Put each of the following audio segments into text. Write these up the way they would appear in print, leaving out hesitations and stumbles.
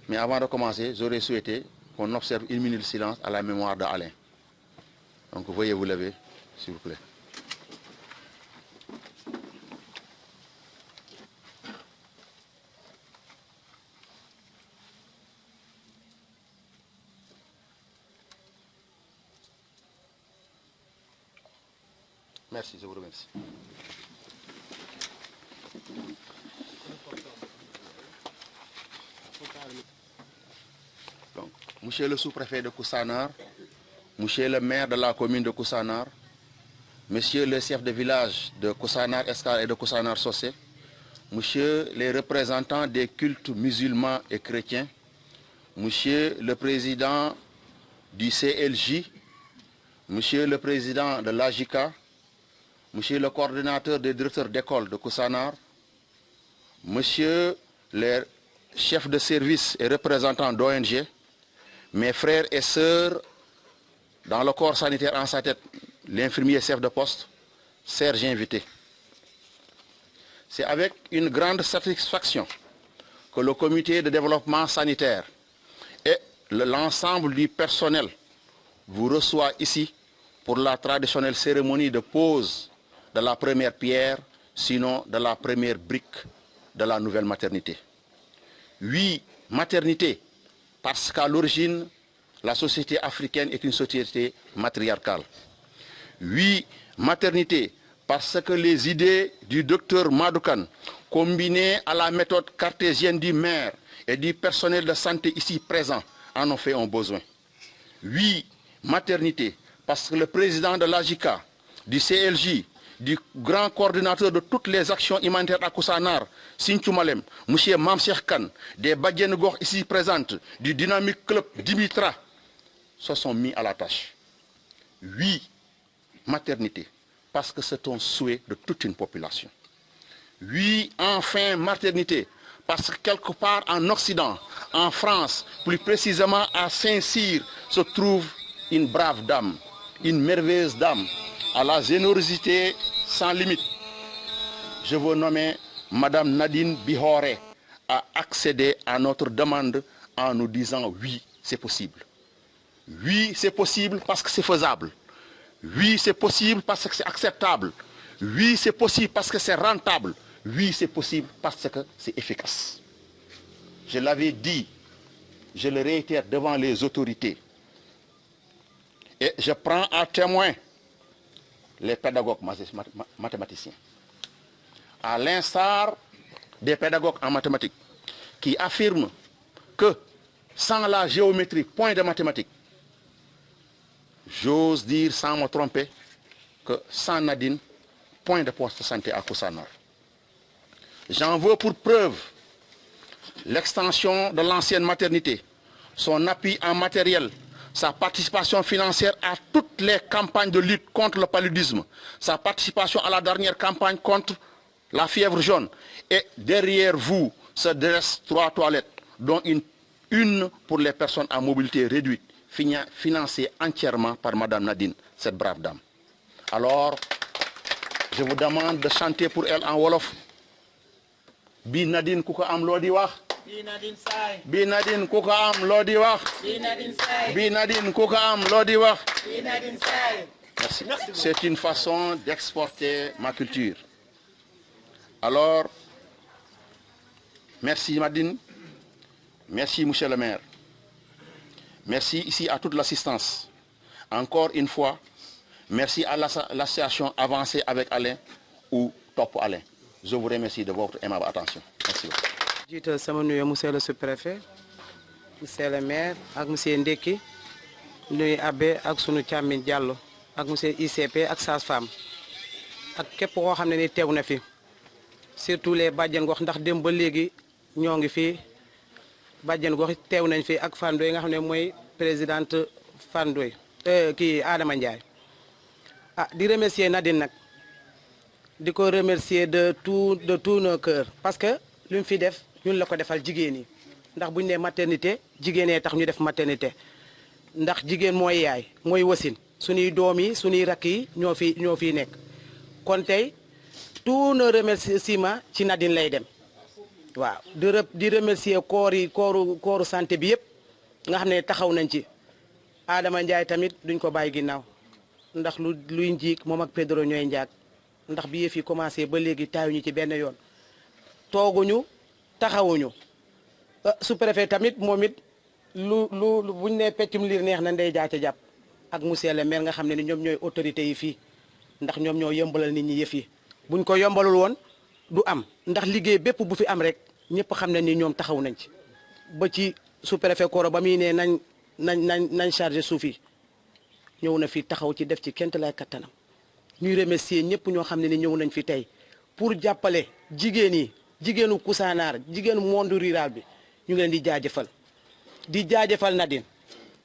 Mais avant de commencer, j'aurais souhaité qu'on observe une minute de silence à la mémoire d'Alain. Donc veuillez vous lever, s'il vous plaît. Merci, je vous remercie. Donc, monsieur le sous-préfet de Koussanar, monsieur le maire de la commune de Koussanar, monsieur le chef de village de Koussanar Escale et de Koussanar Sossé, monsieur les représentants des cultes musulmans et chrétiens, monsieur le président du CLJ, monsieur le président de l'AJICA, monsieur le coordinateur des directeurs d'école de Koussanar, monsieur les chefs de service et représentants d'ONG, mes frères et sœurs dans le corps sanitaire en sa tête, l'infirmier chef de poste, chers invités. C'est avec une grande satisfaction que le comité de développement sanitaire et l'ensemble du personnel vous reçoit ici pour la traditionnelle cérémonie de pose de la première pierre, sinon de la première brique de la nouvelle maternité. Oui, maternité, parce qu'à l'origine, la société africaine est une société matriarcale. Oui, maternité, parce que les idées du docteur Madoukan, combinées à la méthode cartésienne du maire et du personnel de santé ici présent, en ont fait un besoin. Oui, maternité, parce que le président de l'AJICA, du CLJ, du grand coordinateur de toutes les actions humanitaires à Koussanar, Sinthiou Malem, M. Mamcheikh Kane, des Badienegor ici présentes, du Dynamique Club Dimitra, se sont mis à la tâche. Oui, maternité, parce que c'est un souhait de toute une population. Oui, enfin, maternité, parce que quelque part en Occident, en France, plus précisément à Saint-Cyr, se trouve une brave dame, une merveilleuse dame, à la générosité sans limite. Je veux nommer Madame Nadine Bihoré a accédé à notre demande en nous disant oui, c'est possible. Oui, c'est possible parce que c'est faisable. Oui, c'est possible parce que c'est acceptable. Oui, c'est possible parce que c'est rentable. Oui, c'est possible parce que c'est efficace. Je l'avais dit, je le réitère devant les autorités. Et je prends à témoin les pédagogues mathématiciens. À l'instar des pédagogues en mathématiques qui affirment que sans la géométrie, point de mathématiques, j'ose dire sans me tromper que sans Nadine, point de poste de santé à Koussanar. J'en veux pour preuve l'extension de l'ancienne maternité, son appui en matériel, sa participation financière à toutes les campagnes de lutte contre le paludisme, sa participation à la dernière campagne contre la fièvre jaune. Et derrière vous se dressent 3 toilettes, dont une pour les personnes à mobilité réduite, financée entièrement par Madame Nadine, cette brave dame. Alors, je vous demande de chanter pour elle en Wolof. Bi Nadine kuko am lodi wax. Bi Nadine say. Bi Nadine kuko am lodi wax. Bi Nadine say. Bi Nadine kuko am lodi wax. Bi Nadine say. Merci. C'est une façon d'exporter ma culture. Alors, merci Nadine. Merci monsieur le maire. Merci ici à toute l'assistance. Encore une fois, merci à l'association avancée avec Alain ou Top Alain. Je vous remercie de votre aimable attention. Merci beaucoup. Jiital sama nuyoo monsieur le sous-préfet, monsieur le maire ak monsieur Ndeki, nuyu abbé ak sunu càmmiñ Diallo ak monsieur ICP ak sage-femme ak képp koo xam ne ni teew na fi surtout les bàjjen gox ndax dem ba léegi ñoo ngi fi bàjjen gox teew nañ fi ak Fandoy nga xam ne mooy présidente Fandoy kii Adama Ndiaye di remercier Nadine nag di ko remercier de tout nos cœurs parce que lu mu fi def ñun la ko defal jigéen ñi ndax bu ñu nee maternité jigéenee tax ñu def maternité ndax jigéen mooy yaay mooy wasin suñuy doom yi suñuy rakk yi ñoo fiy nekk kon tey tout nos remerciements ci Nadine lay dem waaw di remercier kooru santé bi yëpp nga xam ne taxaw nañ ci Adama Ndiaye tamit duñ ko bàyyi ginnaaw ndax luy njiig moom ak Pedro ñooy njaag ndax bi yëf yi commencé ba léegi taayuñu ci benn yoon tooguñu taxawuñu sous-préfet tamit moom it buñ ne peccum liir neex na ndey jaaca jàpp ak monsieur le maire nga xam ne ni ñoom ñooy autorités yi fii ndax ñoom ñoo yombalal nit ñi yëf yi buñ ko yombalul woon du am ndax liggéey bépp bu fi am rek ñëpp xam ne ni ñoom taxaw nañ ci ba ci sous-préfet Koro ba muy ne nañ chargé suuf yi ñëw na fi taxaw ci def ci kent lay kattanam ñuy remercier ñëpp ñoo xam ne ni ñëw nañ fi tey pour jàppale jigéenu Koussanar jigéenu monde rural bi ñu ngi leen di jaajëfal Nadine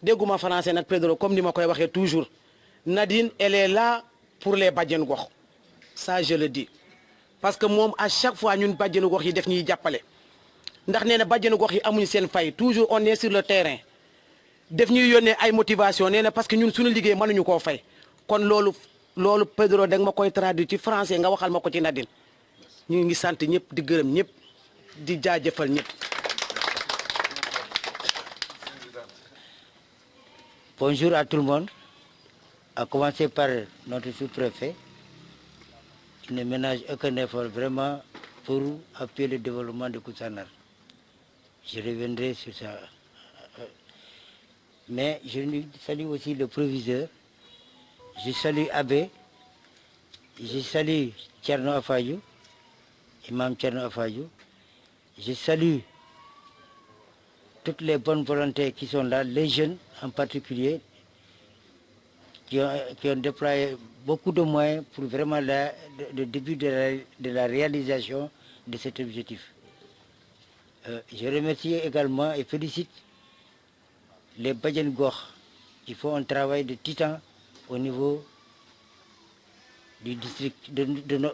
dégguma français nag Pedro comme ni ma koy waxee toujours Nadine elle est là pour les bàjjenu gox ça je le dis parce que moom à chaque fois ñun bàjjenu gox yi def ñuy jàppale ndax nee na bàjjenu gox yi amuñu seen fay toujours on est sur le terrain def ñuy yónnee ay motivation nee na parce que ñun suñu liggéey mënuñu koo fay kon loolu Pedro da nga ma koy traduire ci français nga waxal ma ko ci Nadine ñu ngi sant ñëpp di gërëm ñëpp di jaajëfal ñëpp. Bonjour à tout le monde, à commencer par notre sous-préfet, qui ne ménage aucun effort vraiment pour appuyer le développement de Koussanar. Je reviendrai sur ça. Mais je salue aussi le proviseur, je salue Abbé, je salue Tcherno Afayou, Imam Tcherno Afayou, je salue toutes les bonnes volontés qui sont là, les jeunes en particulier, qui ont déployé beaucoup de moyens pour vraiment le début de la réalisation de cet objectif. Je remercie également et félicite les Badjen Gor qui font un travail de titan au niveau du district.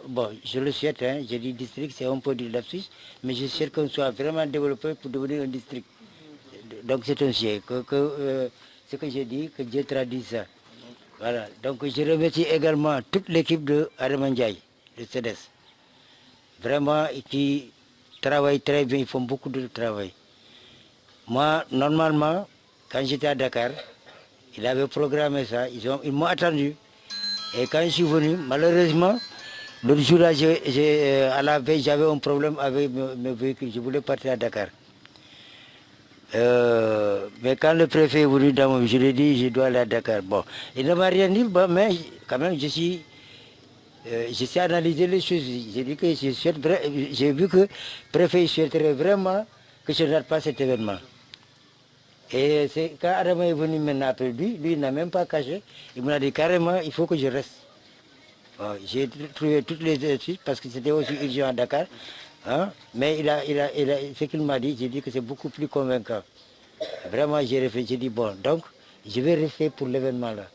Bon, je le souhaite, hein, j'ai dit district, c'est un peu du lapsus, mais je souhaite qu'on soit vraiment développé pour devenir un district. Donc c'est un souhait, ce que j'ai dit, que Dieu traduit ça. Voilà, donc je remercie également toute l'équipe de Adamandjaï, de CEDES. Vraiment, qui travaillent très bien, ils font beaucoup de travail. Moi, normalement, quand j'étais à Dakar, ils avaient programmé ça, ils m'ont attendu. Et quand je suis venu, malheureusement, l'autre jour-là, à la veille, j'avais un problème avec mes véhicules, je voulais partir à Dakar. Mais quand le préfet est venu dans mon, je lui ai dit, je dois aller à Dakar. Bon, il ne m'a rien dit, mais quand même, je sais analyser les choses. J'ai dit que j'ai vu que le préfet souhaiterait vraiment que je ne rate pas cet événement. Et c'est quand Adam est venu maintenant après lui, il n'a même pas caché. Il m'a dit carrément, il faut que je reste. Bon, j'ai trouvé toutes les excuses parce que c'était aussi urgent à Dakar. Hein? Mais ce qu'il m'a dit, j'ai dit que c'est beaucoup plus convaincant. Vraiment, j'ai réfléchi, j'ai dit bon, donc je vais rester pour l'événement là.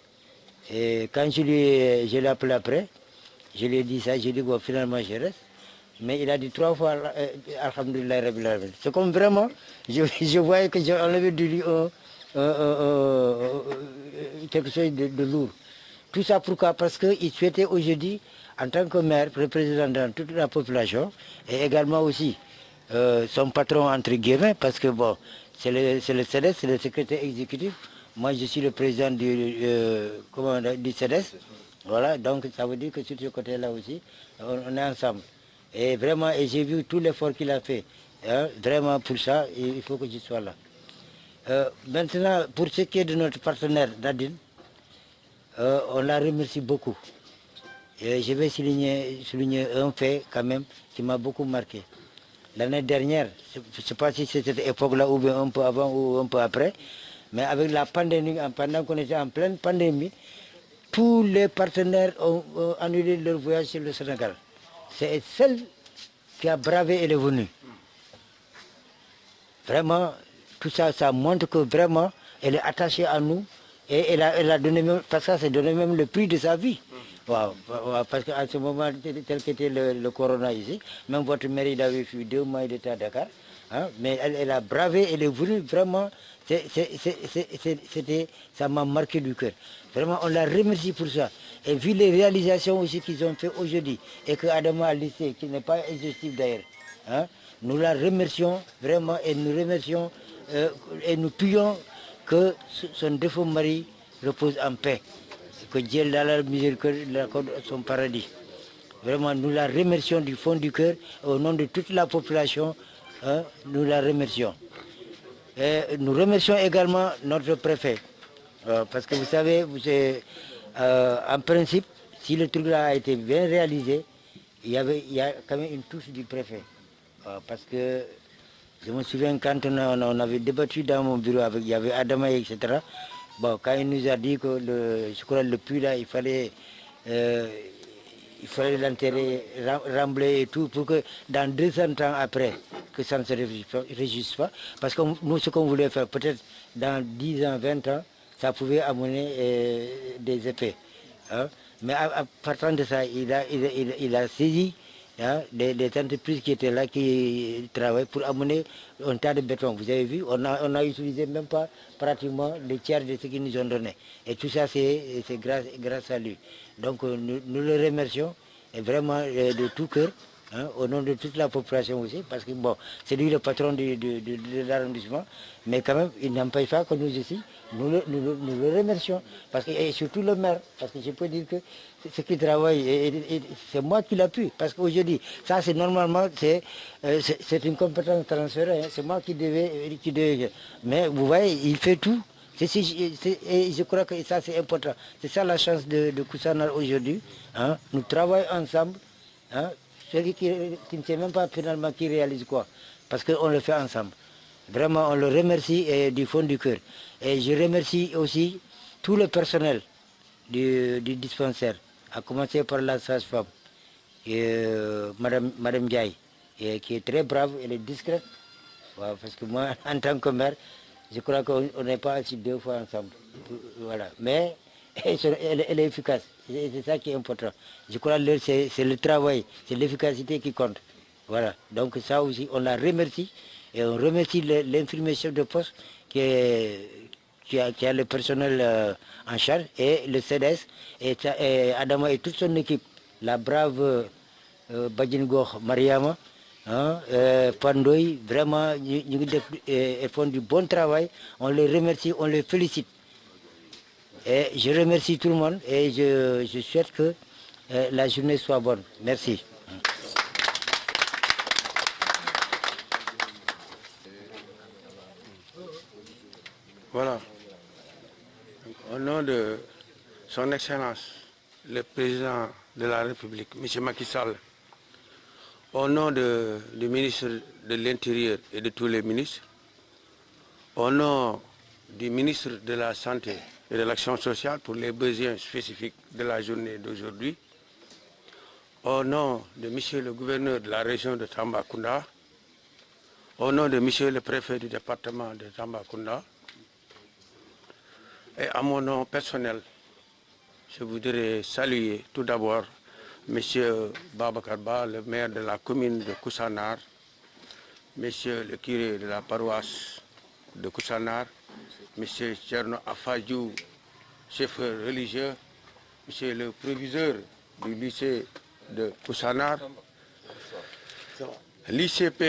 Et quand je l'ai appelé après, je lui ai dit ça, j'ai dit bon, finalement je reste. Mais il a dit 3 fois Alhamdulillah Rabbil Alamin. C'est comme vraiment, je voyais que j'ai enlevé de lui quelque chose de lourd. Tout ça pourquoi? Parce qu'il souhaitait aujourd'hui, en tant que maire, représentant toute la population, et également aussi son patron entre guillemets, parce que bon, c'est le CEDES, c'est le secrétaire exécutif. Moi, je suis le président du CEDES. Voilà, donc ça veut dire que sur ce côté-là aussi, on est ensemble. Et vraiment, et j'ai vu tout l'effort qu'il a fait. Hein, vraiment, pour ça, il faut que je sois là. Maintenant, pour ce qui est de notre partenaire Nadine, on la remercie beaucoup. Et je vais souligner un fait quand même qui m'a beaucoup marqué. L'année dernière, je ne sais pas si c'est cette époque-là ou bien un peu avant ou un peu après, mais avec la pandémie, pendant qu'on était en pleine pandémie, tous les partenaires ont annulé leur voyage sur le Sénégal. C'est celle qui a bravé, elle est venue. Vraiment, tout ça, ça montre que vraiment, elle est attachée à nous et elle a donné même, parce que ça s'est donné même le prix de sa vie. Wow, parce qu'à ce moment, tel qu'était le corona ici, même votre mairie il avait fait 2 mois d'état à Dakar, hein, mais elle a bravé, elle est venue vraiment, ça m'a marqué du cœur. Vraiment, on la remercie pour ça. Et vu les réalisations aussi qu'ils ont fait aujourd'hui, et que Adama a laissé, qui n'est pas exhaustif d'ailleurs, hein, nous la remercions vraiment, et nous remercions, et nous prions que son défunt mari repose en paix, que Dieu dans la miséricorde l'accorde son paradis. Vraiment, nous la remercions du fond du cœur, au nom de toute la population, hein, nous la remercions. Et nous remercions également notre préfet, parce que vous savez, en principe, si le truc-là a été bien réalisé, il y a quand même une touche du préfet. Parce que je me souviens quand on avait débattu dans mon bureau, il y avait Adama, etc. Bon, quand il nous a dit que je crois le puits là, il fallait l'enterrer, rembler et tout, pour que dans 200 ans après, que ça ne se régisse pas. Parce que nous, ce qu'on voulait faire, peut-être dans 10 ans, 20 ans, ça pouvait amener des effets. Hein. Mais à partant de ça, il a saisi, hein, des entreprises qui étaient là, qui travaillent pour amener un tas de béton. Vous avez vu, on a utilisé même pas pratiquement le tiers de ce qu'ils nous ont donné. Et tout ça, c'est grâce à lui. Donc nous le remercions, et vraiment de tout cœur, hein, au nom de toute la population aussi, parce que bon, c'est lui le patron de l'arrondissement, mais quand même, il n'empêche pas que nous aussi, nous le remercions, parce que, et surtout le maire, parce que je peux dire que ce qui travaille, c'est moi qui l'appuie, parce qu'aujourd'hui, ça c'est normalement, c'est une compétence transférée, hein, c'est moi qui devais, mais vous voyez, il fait tout. Et je crois que ça c'est important. C'est ça la chance de Koussanar aujourd'hui. Hein. Nous travaillons ensemble. Hein. Celui qui ne sait même pas finalement qui réalise quoi. Parce qu'on le fait ensemble. Vraiment, on le remercie du fond du cœur. Et je remercie aussi tout le personnel du dispensaire, à commencer par la sage-femme, Madame Ndiaye, qui est très brave, elle est discrète. Ouais, parce que moi, en tant que maire, je crois qu'on n'est pas assis 2 fois ensemble. Voilà. Mais elle est efficace. C'est ça qui est important. Je crois que c'est le travail, c'est l'efficacité qui compte. Voilà. Donc ça aussi, on la remercie. Et on remercie l'infirmier chef de poste qui a le personnel en charge, et le CDS, et Adama et toute son équipe. La brave Badjingor Mariama, hein, Pandoy, vraiment, ils font du bon travail. On les remercie, on les félicite. Et je remercie tout le monde et je souhaite que la journée soit bonne. Merci. Voilà. Au nom de son Excellence, le Président de la République, M. Macky Sall, au nom du ministre de l'Intérieur et de tous les ministres, au nom du ministre de la Santé et de l'Action sociale pour les besoins spécifiques de la journée d'aujourd'hui, au nom de M. le gouverneur de la région de Tambacounda, au nom de M. le préfet du département de Tambacounda, et à mon nom personnel, je voudrais saluer tout d'abord M. Babacar Ba, le maire de la commune de Koussanar, M. le curé de la paroisse de Koussanar, M. Tcherno Afadjou, chef religieux, M. le proviseur du lycée de Koussanar, l'ICP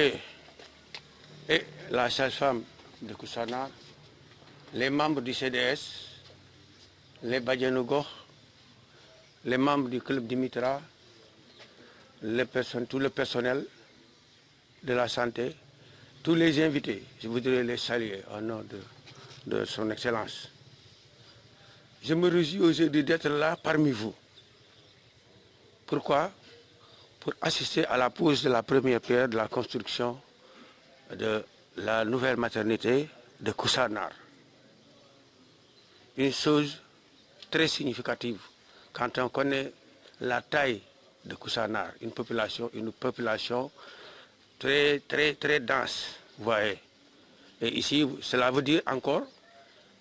et la sage-femme de Koussanar, les membres du CDS, les Badjanougor, les membres du club Dimitra, tout le personnel de la santé, tous les invités, je voudrais les saluer au nom de son Excellence. Je me réjouis aujourd'hui d'être là parmi vous. Pourquoi? Pour assister à la pose de la première pierre de la construction de la nouvelle maternité de Koussanar. Une chose très significative quand on connaît la taille de Koussanar, une population très, très, très dense, vous voyez. Et ici, cela veut dire encore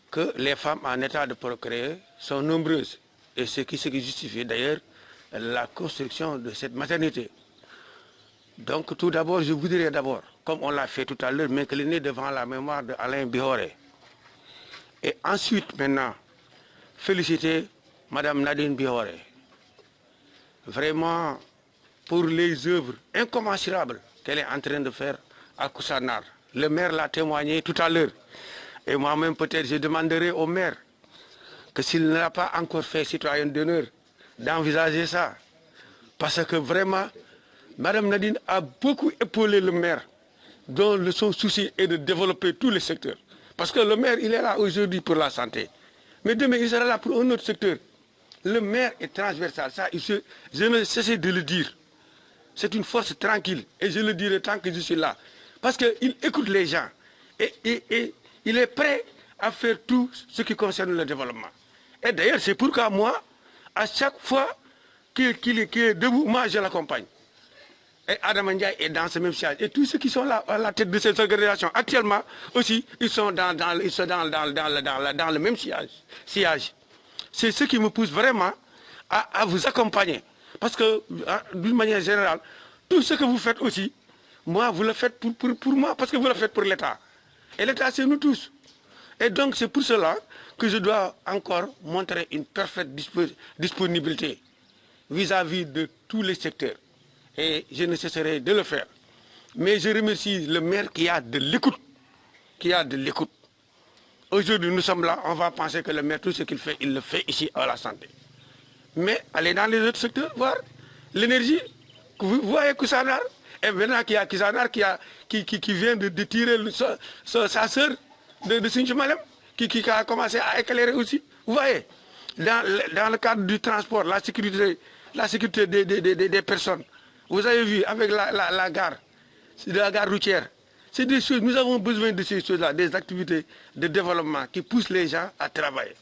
que les femmes en état de procréer sont nombreuses. Et ce qui justifie d'ailleurs la construction de cette maternité. Donc tout d'abord, je voudrais d'abord, comme on l'a fait tout à l'heure, m'incliner devant la mémoire d'Alain Bihoré. Et ensuite, maintenant, féliciter Mme Nadine Bihoré. Vraiment, pour les œuvres incommensurables qu'elle est en train de faire à Koussanar. Le maire l'a témoigné tout à l'heure. Et moi-même, peut-être, je demanderai au maire que s'il n'a pas encore fait citoyen d'honneur, d'envisager ça. Parce que vraiment, Mme Nadine a beaucoup épaulé le maire, dont son souci est de développer tous les secteurs. Parce que le maire, il est là aujourd'hui pour la santé. Mais demain, il sera là pour un autre secteur. Le maire est transversal, ça, je ne cesse de le dire. C'est une force tranquille, et je le dirai tant que je suis là. Parce qu'il écoute les gens, et il est prêt à faire tout ce qui concerne le développement. Et d'ailleurs, c'est pourquoi moi, à chaque fois qu'il est debout, moi je l'accompagne. Et Adam Ndiaye est dans ce même siège. Et tous ceux qui sont là à la tête de cette organisation, actuellement aussi, ils sont dans le même siège. C'est ce qui me pousse vraiment à vous accompagner. Parce que, d'une manière générale, tout ce que vous faites aussi, moi, vous le faites pour moi, parce que vous le faites pour l'État. Et l'État, c'est nous tous. Et donc, c'est pour cela que je dois encore montrer une parfaite disponibilité vis-à-vis de tous les secteurs. Et je ne cesserai de le faire. Mais je remercie le maire qui a de l'écoute. Aujourd'hui, nous sommes là, on va penser que le maire, tout ce qu'il fait, il le fait ici à la santé. Mais allez dans les autres secteurs, voir l'énergie. Vous voyez Koussanar, et maintenant qu'il y a Koussanar qui vient de tirer sa sœur de Sinthiou-Malem, qui a commencé à éclairer aussi. Vous voyez, dans le cadre du transport, la sécurité des personnes. Vous avez vu avec la gare routière. C'est des choses, nous avons besoin de ces choses-là, des activités de développement qui poussent les gens à travailler.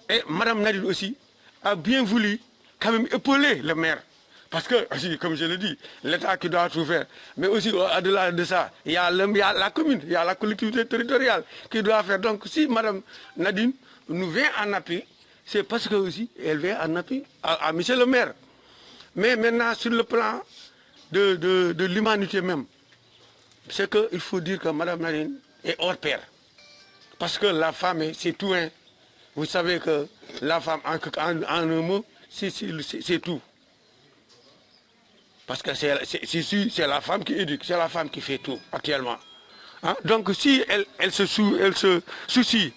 Et Mme Nadine aussi a bien voulu quand même épauler le maire. Parce que, comme je le dis, l'État qui doit tout faire. Mais aussi, au-delà de ça, il y a la commune, il y a la collectivité territoriale qui doit faire. Donc, si Mme Nadine nous vient en appui, c'est parce que aussi, elle vient en appui à M. le maire. Mais maintenant, sur le plan de l'humanité même, c'est qu'il faut dire que Mme Nadine est hors pair. Parce que la femme, c'est tout. Hein. Vous savez que la femme, en un mot, c'est tout. Parce que c'est la femme qui éduque, c'est la femme qui fait tout actuellement. Hein? Donc si elle se soucie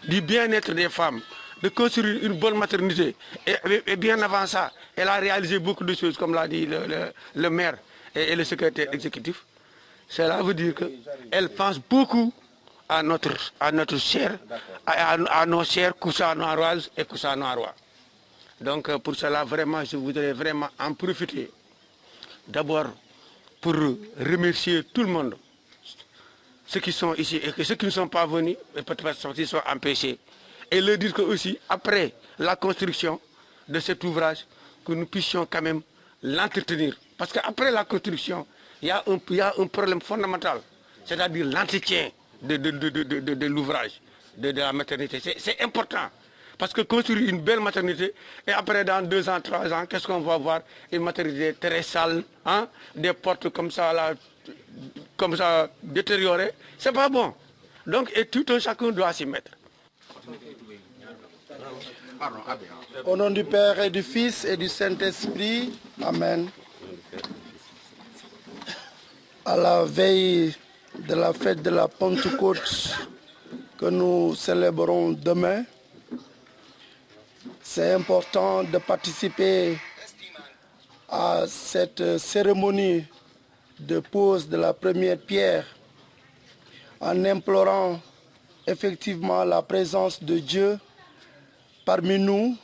du bien-être des femmes, de construire une bonne maternité, et bien avant ça, elle a réalisé beaucoup de choses, comme l'a dit le maire et le secrétaire exécutif. Cela veut dire qu'elle pense beaucoup à notre chair, à nos chers Koussanoiroises et Koussanoirois. Donc pour cela, vraiment, je voudrais vraiment en profiter. D'abord, pour remercier tout le monde, ceux qui sont ici et ceux qui ne sont pas venus, et peut-être qu'ils sont empêchés. Et leur dire que aussi, après la construction de cet ouvrage, que nous puissions quand même l'entretenir. Parce qu'après la construction, il y a un problème fondamental, c'est-à-dire l'entretien de l'ouvrage, de la maternité. C'est important. Parce que construire une belle maternité, et après dans 2 ans, 3 ans, qu'est-ce qu'on va voir? Une maternité très sale, hein? Des portes comme ça, là, comme ça, détériorées. C'est pas bon. Donc, et tout un chacun doit s'y mettre. Au nom du Père et du Fils et du Saint-Esprit, Amen. À la veille de la fête de la Pentecôte que nous célébrons demain, c'est important de participer à cette cérémonie de pose de la première pierre en implorant effectivement la présence de Dieu parmi nous,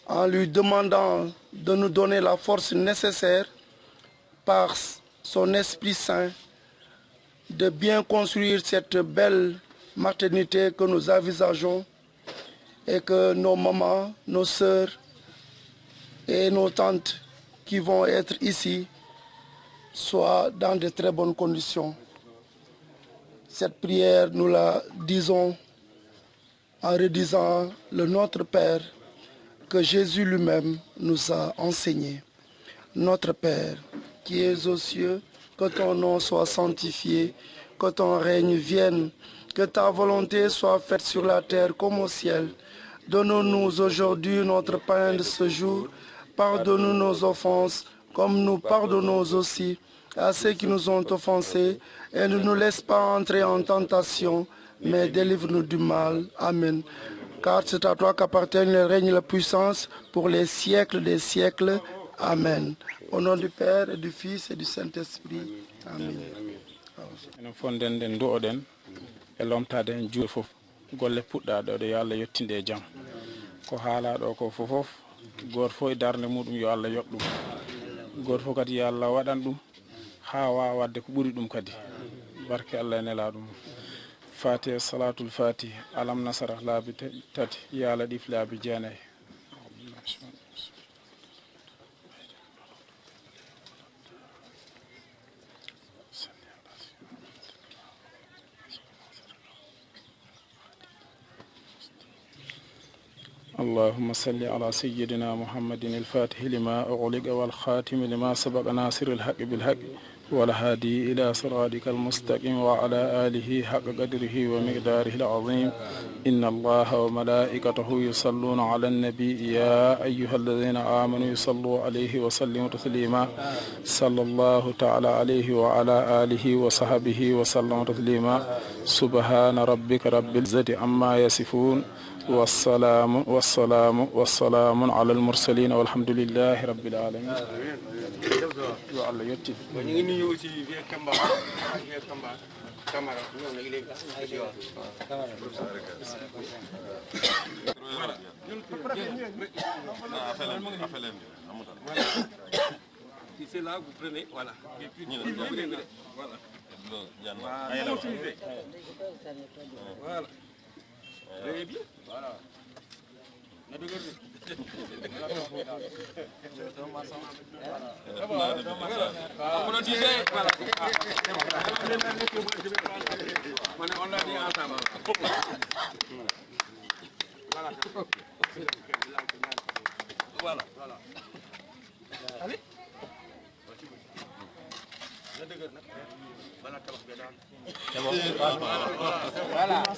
en lui demandant de nous donner la force nécessaire par son Esprit Saint de bien construire cette belle maternité que nous envisageons et que nos mamans, nos sœurs et nos tantes qui vont être ici soient dans de très bonnes conditions. Cette prière, nous la disons en redisant le Notre Père que Jésus lui-même nous a enseigné. Notre Père, qui es aux cieux, que ton nom soit sanctifié, que ton règne vienne, que ta volonté soit faite sur la terre comme au ciel. Donne-nous aujourd'hui notre pain de ce jour. Pardonne-nous nos offenses, comme nous pardonnons aussi à ceux qui nous ont offensés, et ne nous laisse pas entrer en tentation, mais délivre-nous du mal. Amen. Car c'est à toi qu'appartient le règne et la puissance pour les siècles des siècles. Amen. Au nom du Père et du Fils et du Saint-Esprit. Amen. enen fof nden du'oɗen e lomtade en juuɗe fof golle puɗɗaɗo ɗo yo Allah yettinde e jaam ko haalaɗo ko fof goto fof e darde muɗum yo Allah yoɓ ɗum goto fof kadi yo Allah waɗan ɗum ha wawa wadde ko ɓuuri ɗum kadi barke Allah e nelaɗum fatiha salatul fatih alam nasara laabi tati ya laɗif laabi jeenayyi. اللهم صل على سيدنا محمد الفاتح لما أغلق والخاتم لما سبق ناصر الحق بالحق والهادي إلى صراطك المستقيم وعلى آله حق قدره ومقداره العظيم إن الله وملائكته يصلون على النبي يا أيها الذين آمنوا يصلوا عليه وسلموا تسليما صلى الله تعالى عليه وعلى آله وصحبه وسلم تسليما سبحان ربك رب العزة عما يصفون والسلام على المرسلين والحمد لله رب العالمين. yo Allah yetti ñu ngi nuyu aussi vieux Kamba Camara ñëw na léegi c'est là vous prenez voilà voilà très bien voilà allez voilà